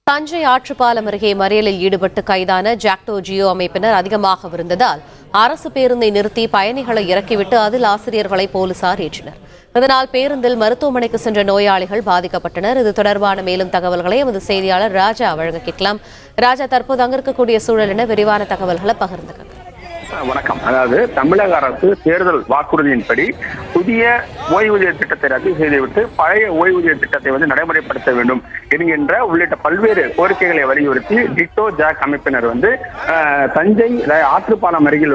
தஞ்சை ஆற்றுப்பாலம் அருகே மறியலில் ஈடுபட்டு கைதான ஜாக்டோ ஜியோ அமைப்பினர் அதிகமாக இருந்ததால் அரசு பேருந்தை நிறுத்தி பயணிகளை இறக்கிவிட்டு அதில் ஆசிரியர்களை போலீசார் ஏற்றினர். இதனால் பேருந்தில் மருத்துவமனைக்கு சென்ற நோயாளிகள் பாதிக்கப்பட்டனர். இது தொடர்பான மேலும் தகவல்களை எமது செய்தியாளர் ராஜா வழங்க கேட்கலாம். ராஜா, தற்போது அங்க இருக்கக்கூடிய சூழல் என விரிவான தகவல்களை பகிர்ந்துக்க. வணக்கம். அதாவது தமிழக அரசு தேர்தல் வாக்குறுதியின்படி புதிய ஓய்வூதிய திட்டத்தை ரத்து செய்துவிட்டு பழைய ஓய்வூதிய திட்டத்தை நடைமுறைப்படுத்த வேண்டும் என்கின்ற உள்ளிட்ட பல்வேறு கோரிக்கைகளை வலியுறுத்தி டிட்டோ ஜாக் அமைப்பினர் தஞ்சை ஆற்றுப்பாலம் அருகில்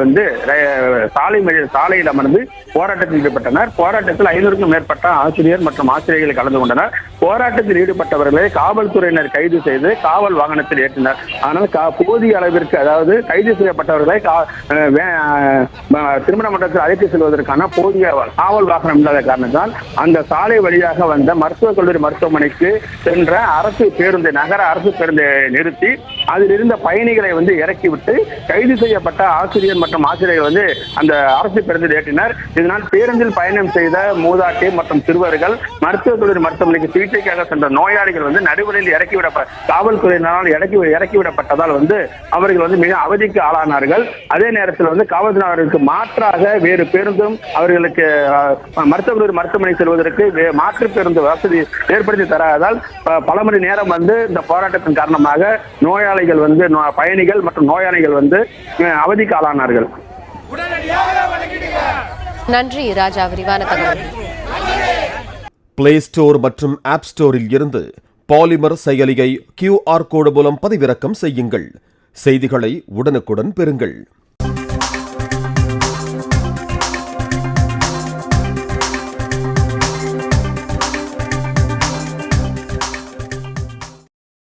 சாலையில் அமர்ந்து போராட்டத்தில் ஈடுபட்டனர். போராட்டத்தில் 500க்கும் மேற்பட்ட ஆசிரியர் மற்றும் ஆசிரியர்கள் கலந்து கொண்டனர். போராட்டத்தில் ஈடுபட்டவர்களை காவல்துறையினர் கைது செய்து காவல் வாகனத்தில் ஏற்றினர். ஆனால் போதிய அளவிற்கு, அதாவது கைது செய்யப்பட்டவர்களை திருமண மண்டலத்தில் அழைத்து செல்வதற்கான போதிய காவல் வாகனம் இல்லாத காரணத்தால் அந்த சாலை வழியாக வந்த மருத்துவக் கல்லூரி மருத்துவமனைக்கு சென்ற நகர அரசு பேருந்தை நிறுத்தி அதில் இருந்த பயணிகளை இறக்கிவிட்டு கைது செய்யப்பட்ட ஆசிரியர் மற்றும் ஆசிரியர்கள் அந்த அரசு பேருந்தில் ஏற்றினர். இதனால் பேருந்தில் பயணம் செய்த மூதாட்டி மற்றும் சிறுவர்கள் மருத்துவக் கல்லூரி மருத்துவமனைக்கு சிகிச்சைக்காக சென்ற நோயாளிகள் நடுவழியில் காவல்துறையினரால் இறக்கிவிடப்பட்டதால் அவர்கள் மிக அவதிக்கு ஆளானார்கள். அதே நேரத்தில் காவல்துறையினருக்கு மாற்றாக வேறு பேருந்தும் அவர்களுக்கு மருத்துவக் கல்லூரி மருத்துவமனை செல்வதற்கு மாற்று பேருந்து வசதி ஏற்படுத்தி தராததால் பல மணி நேரம் இந்த போராட்டத்தின் காரணமாக நோயாளிகள் பயணிகள் மற்றும் நோயாளிகள் அவதிக்கு ஆளானார்கள். நன்றி ராஜா, விரிவான தகவல். பிளே ஸ்டோர் மற்றும் ஆப் ஸ்டோரில் இருந்து பாலிமர் செயலியை QR கோடு மூலம் பதிவிறக்கம் செய்யுங்கள். செய்திகளை உடனுக்குடன் பெறுங்கள்.